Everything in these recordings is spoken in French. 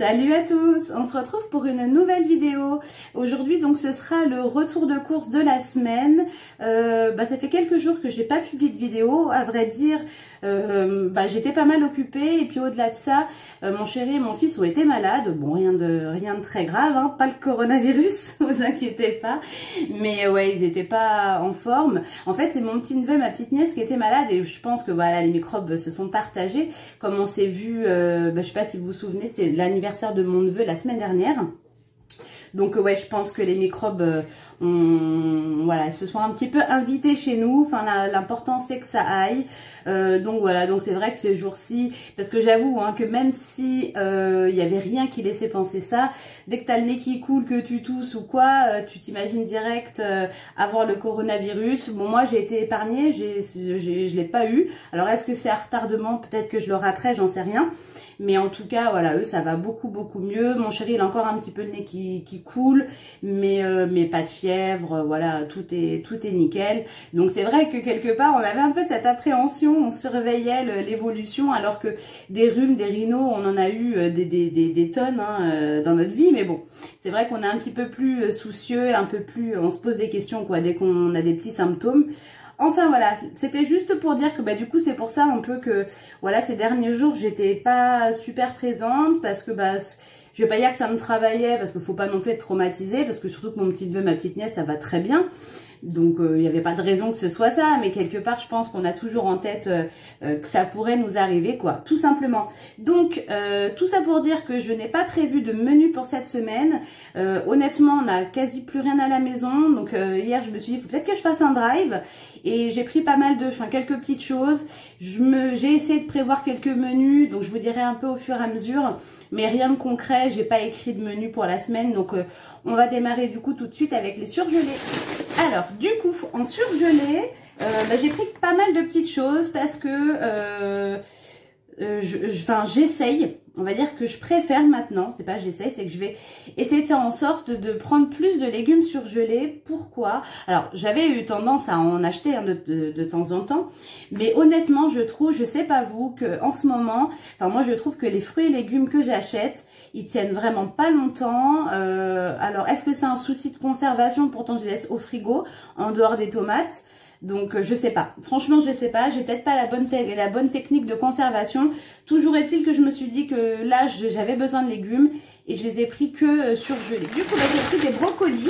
Salut à tous, on se retrouve pour une nouvelle vidéo. Aujourd'hui donc ce sera le retour de course de la semaine. Ça fait quelques jours que j'ai pas publié de vidéo, à vrai dire. J'étais pas mal occupée et puis au-delà de ça, mon chéri et mon fils ont été malades. Bon, rien de très grave, hein, pas le coronavirus, vous inquiétez pas. Mais ouais, ils étaient pas en forme. En fait, c'est mon petit neveu, ma petite nièce qui était malade et je pense que voilà, les microbes se sont partagés. Comme on s'est vu, je sais pas si vous vous souvenez, c'est l'anniversaire de mon neveu la semaine dernière. Donc ouais, je pense que les microbes se sont un petit peu invités chez nous. Enfin, l'important c'est que ça aille. Donc voilà, donc c'est vrai que ces jours-ci, parce que j'avoue que même si il y avait rien qui laissait penser ça, dès que t'as le nez qui coule, que tu tousses ou quoi, tu t'imagines direct avoir le coronavirus. Bon, moi j'ai été épargnée, je l'ai pas eu. Alors est-ce que c'est à retardement? Peut-être que je l'aurai après, j'en sais rien. Mais en tout cas, voilà, eux, ça va beaucoup mieux. Mon chéri, il a encore un petit peu le nez qui coule, mais pas de fièvre, voilà, tout est nickel. Donc c'est vrai que quelque part, on avait un peu cette appréhension, on surveillait l'évolution, alors que des rhumes, des rhinos, on en a eu des tonnes dans notre vie. Mais bon, c'est vrai qu'on est un petit peu plus soucieux, un peu plus, on se pose des questions quoi, dès qu'on a des petits symptômes. Enfin voilà, c'était juste pour dire que du coup c'est pour ça un peu que voilà, ces derniers jours j'étais pas super présente parce que je vais pas dire que ça me travaillait parce qu'il faut pas non plus être traumatisé, parce que surtout que mon petit neveu, ma petite nièce, ça va très bien. Donc il n'y avait pas de raison que ce soit ça, mais quelque part je pense qu'on a toujours en tête que ça pourrait nous arriver quoi, tout simplement. Donc tout ça pour dire que je n'ai pas prévu de menu pour cette semaine. Honnêtement, on a quasi plus rien à la maison, donc hier je me suis dit faut peut-être que je fasse un drive et j'ai pris pas mal quelques petites choses. J'ai essayé de prévoir quelques menus, donc je vous dirai un peu au fur et à mesure, mais rien de concret. J'ai pas écrit de menu pour la semaine, donc on va démarrer du coup tout de suite avec les surgelés. Alors, du coup, en surgelé, j'ai pris pas mal de petites choses parce que j'essaye, on va dire que je préfère maintenant, c'est pas j'essaye, c'est que je vais essayer de faire en sorte de prendre plus de légumes surgelés. Pourquoi? Alors, j'avais eu tendance à en acheter de temps en temps, mais honnêtement, je trouve, je sais pas vous, que en ce moment, moi je trouve que les fruits et légumes que j'achète, ils tiennent vraiment pas longtemps. Alors, est-ce que c'est un souci de conservation? Pourtant, je les laisse au frigo, en dehors des tomates. Donc je sais pas, franchement je sais pas, j'ai peut-être pas la bonne technique de conservation. Toujours est-il que je me suis dit que là j'avais besoin de légumes et je les ai pris que surgelés. Du coup j'ai pris des brocolis.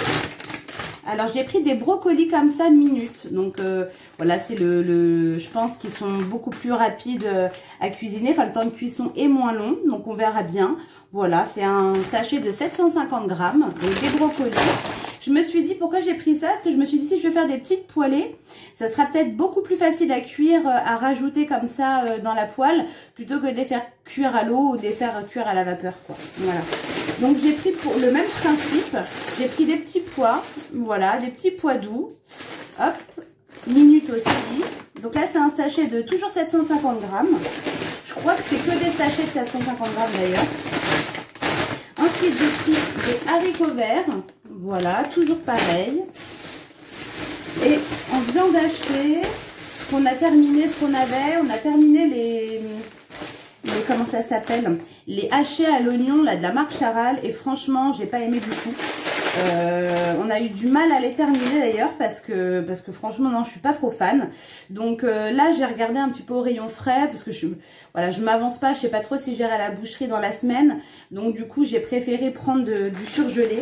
Alors j'ai pris des brocolis comme ça minutes. Donc voilà, c'est je pense qu'ils sont beaucoup plus rapides à cuisiner. Enfin le temps de cuisson est moins long, donc on verra bien. Voilà, c'est un sachet de 750 grammes, donc des brocolis. Je me suis dit pourquoi j'ai pris ça, parce que je me suis dit si je veux faire des petites poêlées, ça sera peut-être beaucoup plus facile à cuire, à rajouter comme ça dans la poêle, plutôt que de les faire cuire à l'eau ou de les faire cuire à la vapeur quoi. Voilà. Donc j'ai pris pour le même principe, j'ai pris des petits pois, voilà, des petits pois doux, hop, minutes aussi. Donc là c'est un sachet de toujours 750 grammes. Je crois que c'est que des sachets de 750 grammes d'ailleurs. Ensuite j'ai pris des haricots verts. Voilà, toujours pareil. Et en viande hachée, on a terminé ce qu'on avait. On a terminé les comment ça s'appelle, les hachés à l'oignon là de la marque Charal. Et franchement, j'ai pas aimé du tout. On a eu du mal à les terminer d'ailleurs parce que franchement non, je suis pas trop fan. Donc là j'ai regardé un petit peu au rayon frais parce que je m'avance pas, je sais pas trop si j'irai à la boucherie dans la semaine. Donc du coup j'ai préféré prendre du surgelé.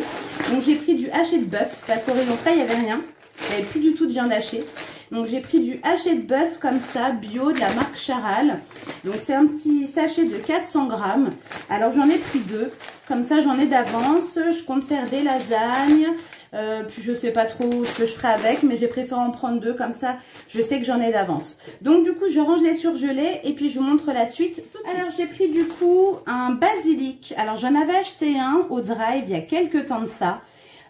Donc j'ai pris du haché de bœuf parce qu'au rayon frais il y avait rien, il y avait plus du tout de viande hachée. Donc j'ai pris du haché de bœuf comme ça, bio, de la marque Charal. Donc c'est un petit sachet de 400 grammes. Alors j'en ai pris deux, comme ça j'en ai d'avance. Je compte faire des lasagnes, puis je sais pas trop ce que je ferai avec, mais j'ai préféré en prendre deux, comme ça je sais que j'en ai d'avance. Donc du coup je range les surgelés et puis je vous montre la suite. Alors j'ai pris du coup un basilic. Alors j'en avais acheté un au drive il y a quelques temps de ça.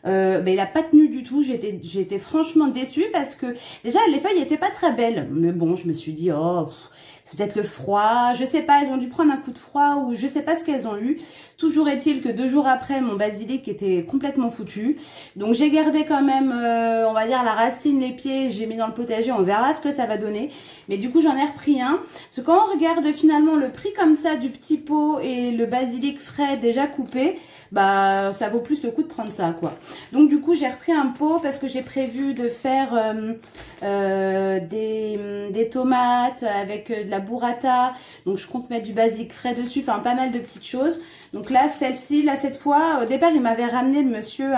Mais il a pas tenu du tout. J'étais franchement déçue parce que déjà les feuilles étaient pas très belles. Mais bon, je me suis dit oh c'est peut-être le froid, je sais pas, elles ont dû prendre un coup de froid ou je sais pas ce qu'elles ont eu. Toujours est-il que 2 jours après, mon basilic était complètement foutu. Donc j'ai gardé quand même, on va dire, la racine, les pieds, j'ai mis dans le potager, on verra ce que ça va donner. Mais du coup, j'en ai repris un. Parce que quand on regarde finalement le prix comme ça du petit pot et le basilic frais déjà coupé, bah ça vaut plus le coup de prendre ça, quoi. Donc du coup, j'ai repris un pot parce que j'ai prévu de faire des tomates avec de la burrata. Donc je compte mettre du basilic frais dessus, enfin pas mal de petites choses. Donc là, celle-ci, là cette fois, au départ, il m'avait ramené le monsieur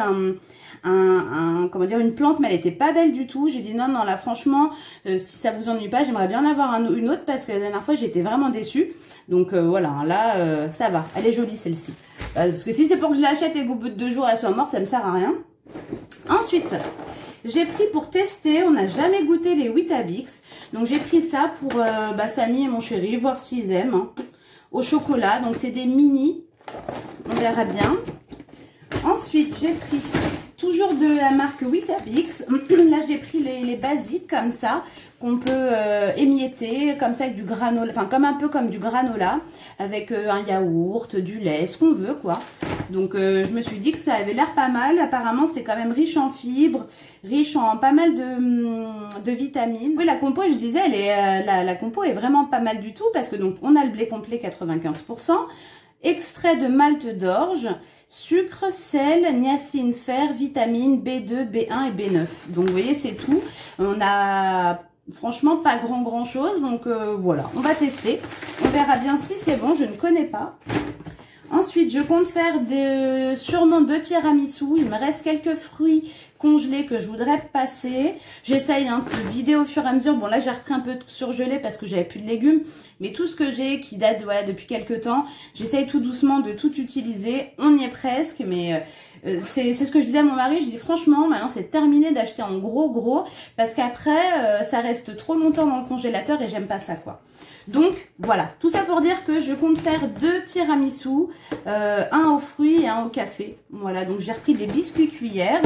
comment dire, une plante, mais elle était pas belle du tout. J'ai dit non, non, là franchement, si ça vous ennuie pas, j'aimerais bien en avoir une autre parce que la dernière fois, j'étais vraiment déçue. Donc voilà, là, ça va. Elle est jolie celle-ci. Parce que si c'est pour que je l'achète et qu'au bout de 2 jours, elle soit morte, ça me sert à rien. Ensuite, j'ai pris pour tester, on n'a jamais goûté les Weetabix. Donc j'ai pris ça pour Samy et mon chéri, voir s'ils aiment. Hein, au chocolat, donc c'est des mini. On verra bien. Ensuite, j'ai pris toujours de la marque Weetabix. Là, j'ai pris les basiques comme ça, qu'on peut émietter, comme ça avec du granola, enfin comme un peu comme du granola, avec un yaourt, du lait, ce qu'on veut quoi. Donc je me suis dit que ça avait l'air pas mal. Apparemment, c'est quand même riche en fibres, riche en pas mal de vitamines. Oui, la compo, je disais, la compo est vraiment pas mal du tout parce que donc on a le blé complet 95%. Extrait de malt d'orge, sucre, sel, niacine, fer, vitamines B2, B1 et B9. Donc vous voyez, c'est tout. On a franchement pas grand chose. Donc voilà, on va tester. On verra bien si c'est bon, je ne connais pas. Ensuite, je compte faire sûrement 2 tiramisu. Il me reste quelques fruits congelés que je voudrais passer. J'essaye de vider au fur et à mesure. Bon, là, j'ai repris un peu de surgelé parce que j'avais plus de légumes. Mais tout ce que j'ai qui date depuis quelques temps, j'essaye tout doucement de tout utiliser. On y est presque, mais c'est ce que je disais à mon mari. Je dis franchement, maintenant, c'est terminé d'acheter en gros parce qu'après, ça reste trop longtemps dans le congélateur et j'aime pas ça, quoi. Donc voilà, tout ça pour dire que je compte faire 2 tiramisu, un aux fruits et un au café. Voilà, donc j'ai repris des biscuits cuillères.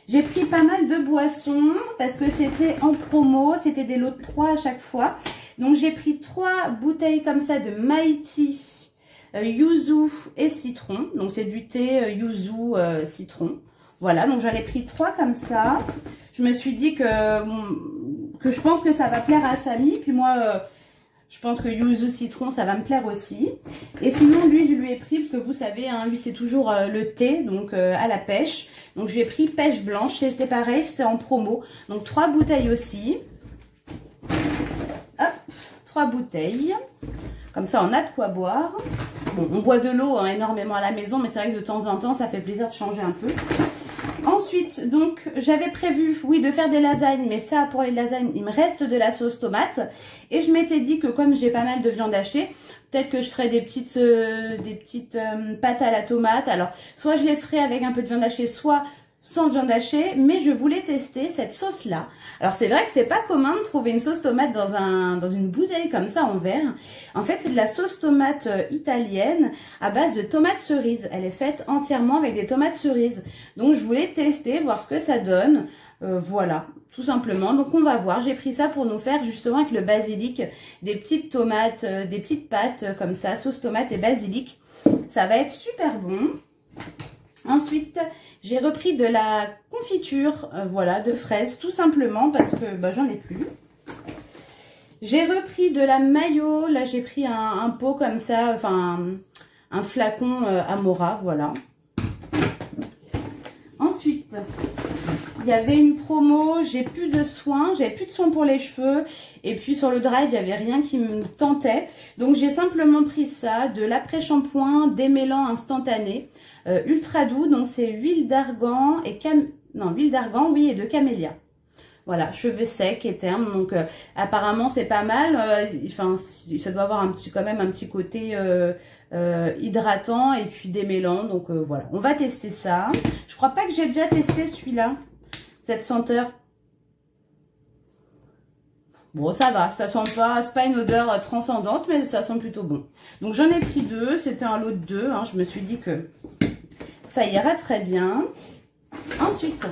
J'ai pris pas mal de boissons parce que c'était en promo, c'était des lots de 3 à chaque fois. Donc j'ai pris 3 bouteilles comme ça de Mighty, yuzu et citron. Donc c'est du thé yuzu citron. Voilà, donc j'en ai pris 3 comme ça. Je me suis dit que je pense que ça va plaire à Samy. Puis moi, je pense que yuzu citron, ça va me plaire aussi. Et sinon, lui, je lui ai pris, parce que vous savez, hein, lui, c'est toujours le thé, donc à la pêche. Donc j'ai pris pêche blanche, c'était pareil, c'était en promo. Donc 3 bouteilles aussi. Hop, 3 bouteilles. Comme ça, on a de quoi boire. Bon, on boit de l'eau hein, énormément à la maison, mais c'est vrai que de temps en temps, ça fait plaisir de changer un peu. Ensuite, donc, j'avais prévu, oui, de faire des lasagnes, mais ça, pour les lasagnes, il me reste de la sauce tomate. Et je m'étais dit que comme j'ai pas mal de viande hachée, peut-être que je ferais des petites pâtes à la tomate. Alors, soit je les ferais avec un peu de viande hachée, soit sans viande hachée, mais je voulais tester cette sauce-là. Alors, c'est vrai que c'est pas commun de trouver une sauce tomate dans une bouteille comme ça en verre. En fait, c'est de la sauce tomate italienne à base de tomates cerises. Elle est faite entièrement avec des tomates cerises. Donc, je voulais tester, voir ce que ça donne. Voilà, tout simplement. Donc, on va voir. J'ai pris ça pour nous faire justement avec le basilic, des petites tomates, des petites pâtes comme ça, sauce tomate et basilic. Ça va être super bon. Ensuite, j'ai repris de la confiture, voilà, de fraises, tout simplement parce que j'en ai plus. J'ai repris de la mayo, là j'ai pris un pot comme ça, enfin un flacon Amora, voilà. Ensuite, il y avait une promo, j'ai plus de soins, j'avais plus de soins pour les cheveux. Et puis sur le drive, il n'y avait rien qui me tentait. Donc j'ai simplement pris ça, de l'après-shampoing démêlant instantané. Ultra doux, donc c'est huile d'argan et huile d'argan, oui, et de camélia. Voilà, cheveux secs et termes, donc apparemment c'est pas mal. Enfin, ça doit avoir quand même un petit côté hydratant et puis démêlant. Donc voilà, on va tester ça. Je crois pas que j'ai déjà testé celui-là, cette senteur. Bon, ça va, ça sent pas, c'est pas une odeur transcendante, mais ça sent plutôt bon. Donc j'en ai pris 2, c'était un lot de 2, hein, je me suis dit que ça ira très bien. Ensuite,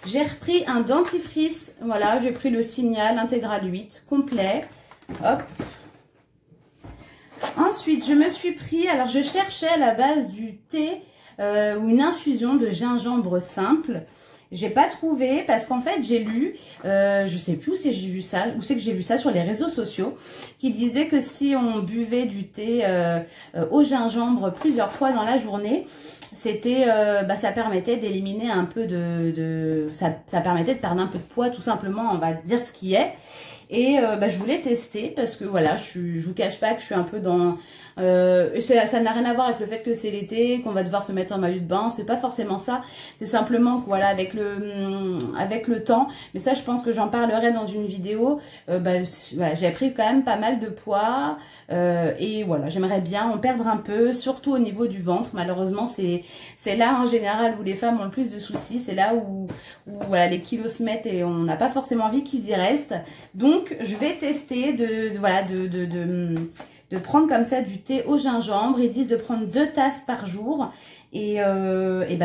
j'ai repris un dentifrice. Voilà, j'ai pris le Signal intégral 8 complet. Hop. Ensuite, je me suis pris, alors je cherchais à la base du thé ou une infusion de gingembre simple. J'ai pas trouvé parce qu'en fait j'ai lu, je sais plus où c'est que j'ai vu ça, où c'est que j'ai vu ça sur les réseaux sociaux, qui disait que si on buvait du thé au gingembre plusieurs fois dans la journée, c'était, ça permettait d'éliminer un peu ça permettait de perdre un peu de poids tout simplement, on va dire ce qui est. Et je voulais tester parce que voilà, je vous cache pas que je suis un peu dans... ça n'a rien à voir avec le fait que c'est l'été, qu'on va devoir se mettre en maillot de bain, c'est pas forcément ça. C'est simplement que voilà, avec le temps, mais ça je pense que j'en parlerai dans une vidéo, voilà, j'ai pris quand même pas mal de poids et voilà, j'aimerais bien en perdre un peu, surtout au niveau du ventre. Malheureusement, c'est là en général où les femmes ont le plus de soucis, c'est là où voilà, les kilos se mettent et on n'a pas forcément envie qu'ils y restent. Donc je vais tester de prendre comme ça du thé au gingembre. Ils disent de prendre 2 tasses par jour et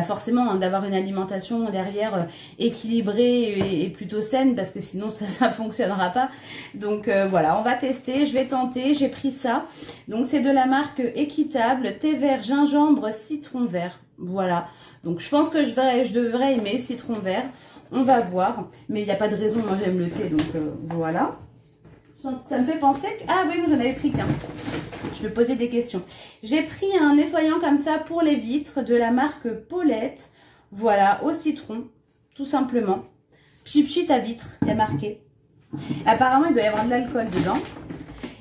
forcément hein, d'avoir une alimentation derrière équilibrée et plutôt saine parce que sinon ça fonctionnera pas. Donc voilà, on va tester, je vais tenter. J'ai pris ça. Donc c'est de la marque Équitable, thé vert gingembre citron vert. Voilà. Donc je pense que je devrais aimer citron vert. On va voir, mais il n'y a pas de raison, moi j'aime le thé, donc voilà. Ça me fait penser que... Ah oui, j'en avais pris qu'un. Je vais poser des questions. J'ai pris un nettoyant comme ça pour les vitres de la marque Paulette. Voilà, au citron, tout simplement. Pchit à vitre, il y a marqué. Apparemment, il doit y avoir de l'alcool dedans.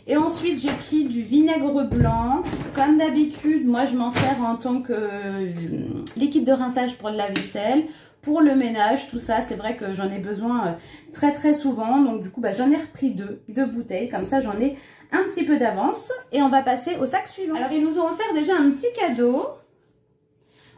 Et ensuite, j'ai pris du vinaigre blanc. Comme d'habitude, moi je m'en sers en tant que liquide de rinçage pour le lave-vaisselle. Pour le ménage, tout ça, c'est vrai que j'en ai besoin très souvent. Donc du coup, j'en ai repris deux bouteilles. Comme ça, j'en ai un petit peu d'avance. Et on va passer au sac suivant. Alors, ils nous ont offert déjà un petit cadeau.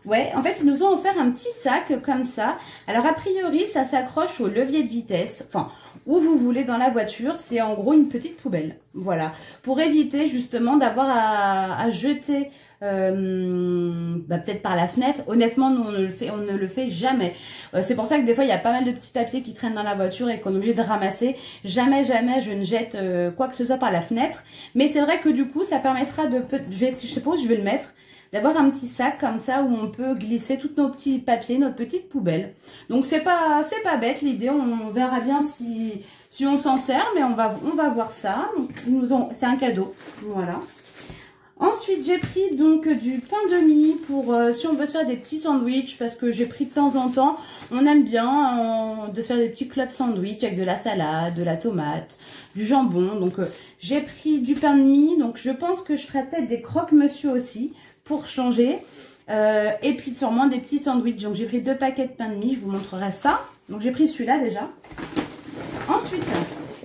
Ouais, en fait, ils nous ont offert un petit sac comme ça. Alors, a priori, ça s'accroche au levier de vitesse. Enfin, où vous voulez dans la voiture. C'est en gros une petite poubelle. Voilà. Pour éviter justement d'avoir à jeter... peut-être par la fenêtre. Honnêtement, nous on ne le fait jamais. C'est pour ça que des fois il y a pas mal de petits papiers qui traînent dans la voiture et qu'on est obligé de ramasser. Jamais je ne jette quoi que ce soit par la fenêtre. Mais c'est vrai que du coup ça permettra de, je sais pas où je vais le mettre, d'avoir un petit sac comme ça où on peut glisser tous nos petits papiers, notre petite poubelle. Donc c'est pas bête l'idée. On verra bien si on s'en sert, mais on va voir ça. C'est un cadeau. Voilà. Ensuite, j'ai pris donc du pain de mie pour si on veut se faire des petits sandwichs, parce que j'ai pris de temps en temps, on aime bien de se faire des petits clubs sandwich avec de la salade, de la tomate, du jambon. Donc j'ai pris du pain de mie, donc je pense que je ferai peut-être des croque-monsieur aussi pour changer. Et puis sûrement des petits sandwichs. Donc j'ai pris 2 paquets de pain de mie, je vous montrerai ça. Donc j'ai pris celui-là déjà. Ensuite,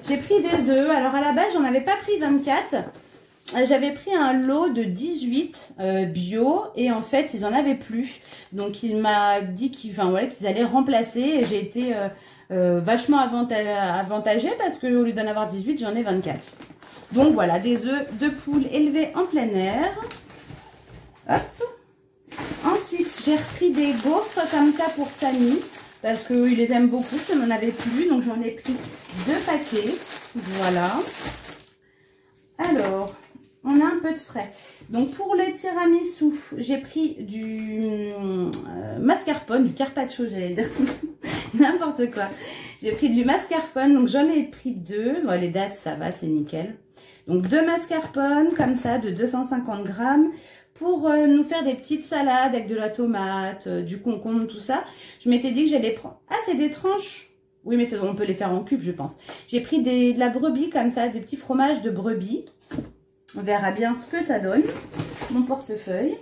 j'ai pris des œufs. Alors à la base, j'en avais pas pris 24. J'avais pris un lot de 18 bio et en fait ils en avaient plus, donc il m'a dit qu'ils allaient remplacer et j'ai été vachement avantagée parce que au lieu d'en avoir 18 j'en ai 24. Donc voilà, des œufs de poule élevés en plein air. Hop. Ensuite j'ai repris des gaufres comme ça pour Samy parce qu'il les aime beaucoup, je n'en avais plus, donc j'en ai pris 2 paquets. Voilà. Alors, on a un peu de frais. Donc pour les tiramisu, j'ai pris du mascarpone, du carpaccio, j'allais dire. N'importe quoi. J'ai pris du mascarpone, donc j'en ai pris 2. Bon, les dates, ça va, c'est nickel. Donc 2 mascarpone, comme ça, de 250 grammes. Pour nous faire des petites salades avec de la tomate, du concombre, tout ça. Je m'étais dit que j'allais prendre... Ah, c'est des tranches. Oui, mais on peut les faire en cubes, je pense. J'ai pris de la brebis, comme ça, des petits fromages de brebis. On verra bien ce que ça donne. Mon portefeuille.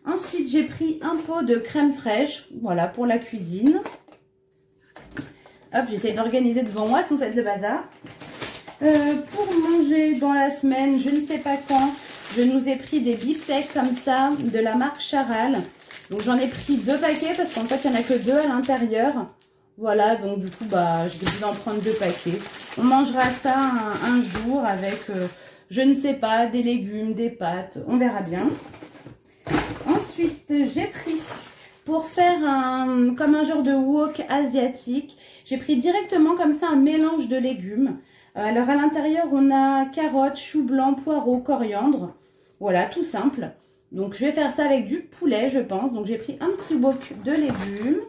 Ensuite, j'ai pris un pot de crème fraîche. Voilà, pour la cuisine. Hop, j'essaie d'organiser devant moi, sans être le bazar. Pour manger dans la semaine, je ne sais pas quand, je nous ai pris des beefsteaks comme ça, de la marque Charal. Donc, j'en ai pris 2 paquets, parce qu'en fait, il n'y en a que 2 à l'intérieur. Voilà, donc du coup, je vais en prendre 2 paquets. On mangera ça un jour avec... je ne sais pas, des légumes, des pâtes, on verra bien. Ensuite, Ensuite, j'ai pris, pour faire comme un genre de wok asiatique, j'ai pris directement comme ça un mélange de légumes. Alors à l'intérieur, on a carottes, choux blancs, poireaux, coriandre. Voilà, tout simple. Donc je vais faire ça avec du poulet, je pense. Donc j'ai pris un petit wok de légumes.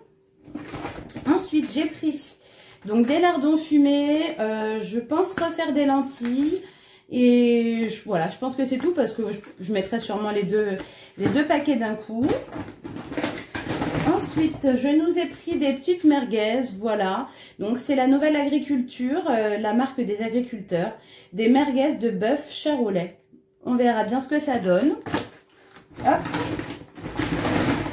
Ensuite, j'ai pris donc des lardons fumés. Je pense refaire des lentilles. Et voilà, je pense que c'est tout parce que je mettrai sûrement les deux paquets d'un coup. Ensuite, je nous ai pris des petites merguez, voilà. Donc, c'est la Nouvelle Agriculture, la marque des agriculteurs. Des merguez de bœuf charolais. On verra bien ce que ça donne. Hop.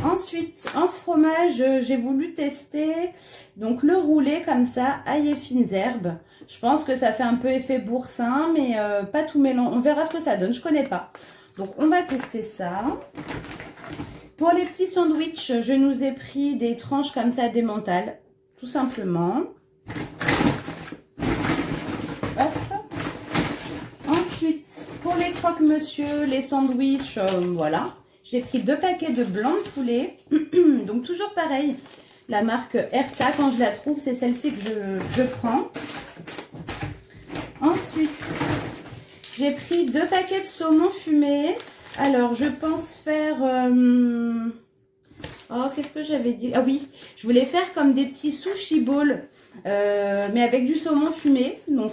Ensuite, en fromage, j'ai voulu tester donc le roulé comme ça, ail et fines herbes. Je pense que ça fait un peu effet boursin, mais pas tout mélange. On verra ce que ça donne, je connais pas. Donc, on va tester ça. Pour les petits sandwichs, je nous ai pris des tranches comme ça d'emmental, tout simplement. Hop. Ensuite, pour les croque-monsieur, les sandwichs, voilà. J'ai pris 2 paquets de blanc de poulet. Donc, toujours pareil. La marque Erta, quand je la trouve, c'est celle-ci que je prends. Ensuite, j'ai pris 2 paquets de saumon fumé. Alors, je pense faire... Oh, qu'est-ce que j'avais dit? Ah oui, je voulais faire comme des petits sushi bowls, mais avec du saumon fumé. Donc,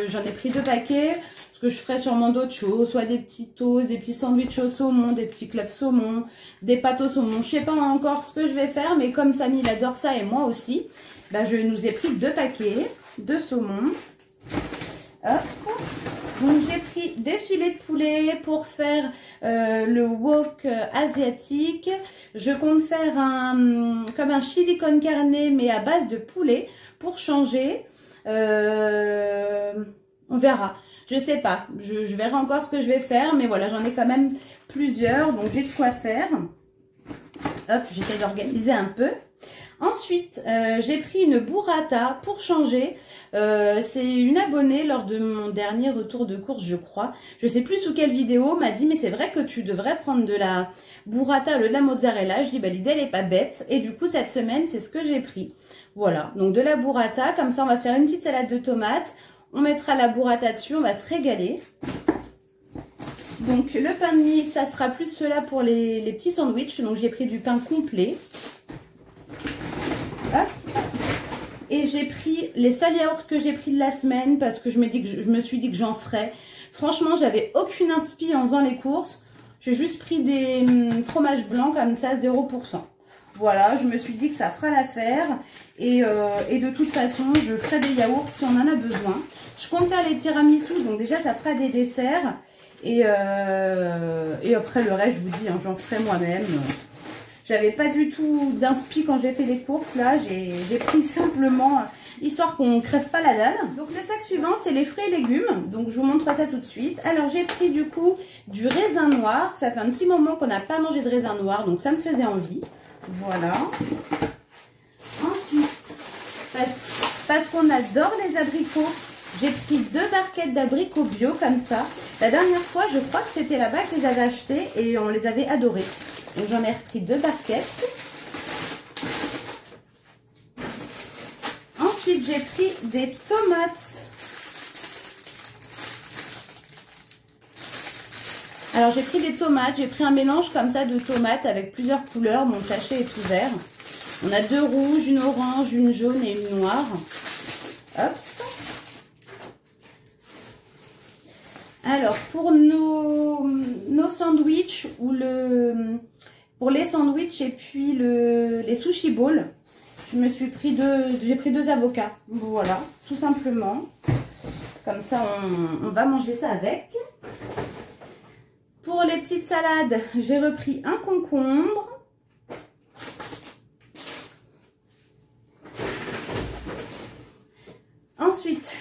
j'en ai pris 2 paquets. Parce que je ferai sûrement d'autres choses, soit des petits toasts, des petits sandwichs au saumon, des petits clubs saumon, des pâtes au saumon. Je sais pas encore ce que je vais faire, mais comme Samy il adore ça et moi aussi, bah, je nous ai pris 2 paquets de saumon. Hop. Donc j'ai pris des filets de poulet pour faire le wok asiatique. Je compte faire comme un chili con carne mais à base de poulet pour changer. On verra. Je sais pas. Je verrai encore ce que je vais faire. Mais voilà, j'en ai quand même plusieurs. Donc j'ai de quoi faire. Hop, j'essaie d'organiser un peu. Ensuite, j'ai pris une burrata pour changer. C'est une abonnée lors de mon dernier retour de course, je crois. Je sais plus sous quelle vidéo, m'a dit, mais c'est vrai que tu devrais prendre de la burrata au lieu de la mozzarella. Je dis, bah l'idée, elle est pas bête. Et du coup, cette semaine, c'est ce que j'ai pris. Voilà, donc de la burrata. Comme ça, on va se faire une petite salade de tomates. On mettra la burrata dessus, on va se régaler. Donc, le pain de mie, ça sera plus cela pour les petits sandwichs. Donc, j'ai pris du pain complet. Hop. Et j'ai pris les seuls yaourts que j'ai pris de la semaine parce que je me suis dit que j'en ferais. Franchement, j'avais aucune inspi en faisant les courses. J'ai juste pris des fromages blancs comme ça, 0%. Voilà, je me suis dit que ça fera l'affaire. Et de toute façon, je ferai des yaourts si on en a besoin. Je compte faire les tiramisu, donc déjà ça fera des desserts. Et après le reste, je vous dis, hein, j'en ferai moi-même. J'avais pas du tout d'inspi quand j'ai fait les courses. Là, j'ai pris simplement, histoire qu'on crève pas la dalle. Donc le sac suivant, c'est les fruits et légumes. Donc je vous montre ça tout de suite. Alors j'ai pris du coup du raisin noir. Ça fait un petit moment qu'on n'a pas mangé de raisin noir, donc ça me faisait envie. Voilà. Ensuite, parce qu'on adore les abricots, j'ai pris 2 barquettes d'abricots bio comme ça. La dernière fois, je crois que c'était là-bas que je les avais achetés et on les avait adorés. Donc j'en ai repris 2 barquettes. Ensuite, j'ai pris des tomates. Alors j'ai pris des tomates, j'ai pris un mélange comme ça de tomates avec plusieurs couleurs. Mon sachet est ouvert. On a 2 rouges, une orange, une jaune et une noire. Hop. Alors pour nos sandwichs ou pour les sandwichs et puis les sushi bowls, j'ai pris 2 avocats. Voilà, tout simplement. Comme ça, on va manger ça avec. Pour les petites salades, j'ai repris un concombre. Ensuite,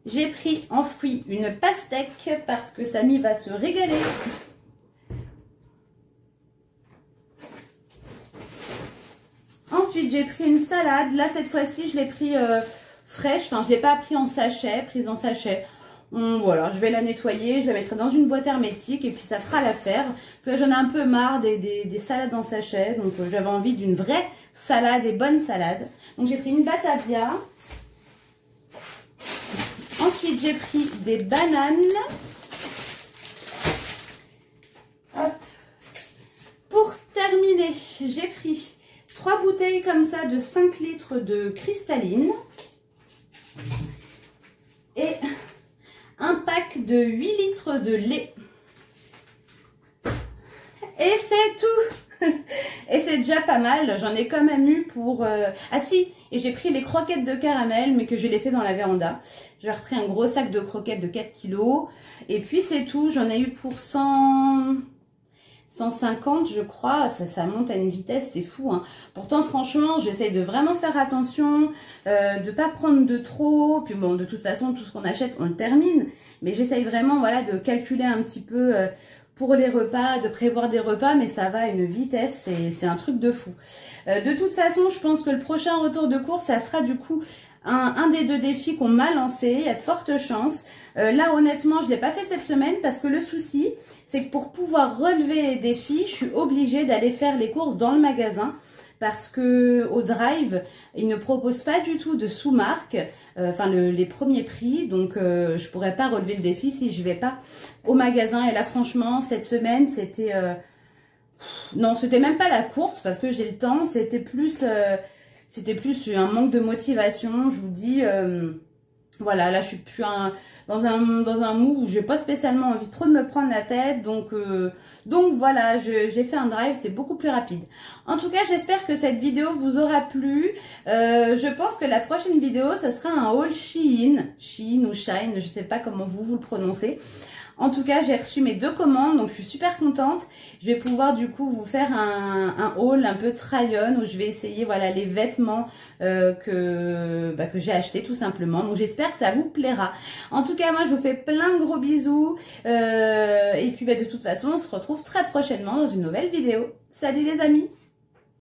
j'ai pris en fruits une pastèque parce que Samy va se régaler. Ensuite, j'ai pris une salade. Là, cette fois-ci, je l'ai pris fraîche. Enfin, je ne l'ai pas pris en sachet, prise en sachet. Voilà, je vais la nettoyer, je la mettrai dans une boîte hermétique et puis ça fera l'affaire. Parce que j'en ai un peu marre des salades en sachet, donc j'avais envie d'une vraie salade et bonne salade. Donc j'ai pris une Batavia. Ensuite j'ai pris des bananes. Hop. Pour terminer, j'ai pris 3 bouteilles comme ça de 5 litres de cristalline. Et un pack de 8 litres de lait. Et c'est tout. Et c'est déjà pas mal. J'en ai quand même eu pour... Ah si, et j'ai pris les croquettes de caramel, mais que j'ai laissées dans la véranda. J'ai repris un gros sac de croquettes de 4 kilos. Et puis c'est tout. J'en ai eu pour 150 je crois, ça monte à une vitesse, c'est fou, hein. Pourtant franchement j'essaye de vraiment faire attention, de pas prendre de trop, puis bon de toute façon tout ce qu'on achète on le termine, mais j'essaye vraiment voilà de calculer un petit peu pour les repas, de prévoir des repas, mais ça va à une vitesse, c'est un truc de fou. De toute façon je pense que le prochain retour de course ça sera du coup un des 2 défis qu'on m'a lancé, il y a de fortes chances. Là honnêtement je ne l'ai pas fait cette semaine parce que le souci c'est que pour pouvoir relever les défis je suis obligée d'aller faire les courses dans le magasin parce que au Drive ils ne proposent pas du tout de sous-marque, les premiers prix, donc je pourrais pas relever le défi si je vais pas au magasin. Et là franchement cette semaine c'était non, c'était même pas la course parce que j'ai le temps, c'était plus un manque de motivation, je vous dis. Voilà, là je suis plus dans un mood où j'ai pas spécialement envie trop de me prendre la tête, donc voilà, j'ai fait un drive, c'est beaucoup plus rapide. En tout cas, j'espère que cette vidéo vous aura plu. Je pense que la prochaine vidéo, ce sera un haul Shein ou Shine, je sais pas comment vous le prononcez. En tout cas, j'ai reçu mes 2 commandes, donc je suis super contente. Je vais pouvoir du coup vous faire un haul un peu try-on où je vais essayer voilà les vêtements que j'ai acheté tout simplement. Donc j'espère que ça vous plaira. En tout cas, moi je vous fais plein de gros bisous. Et puis de toute façon, on se retrouve très prochainement dans une nouvelle vidéo. Salut les amis!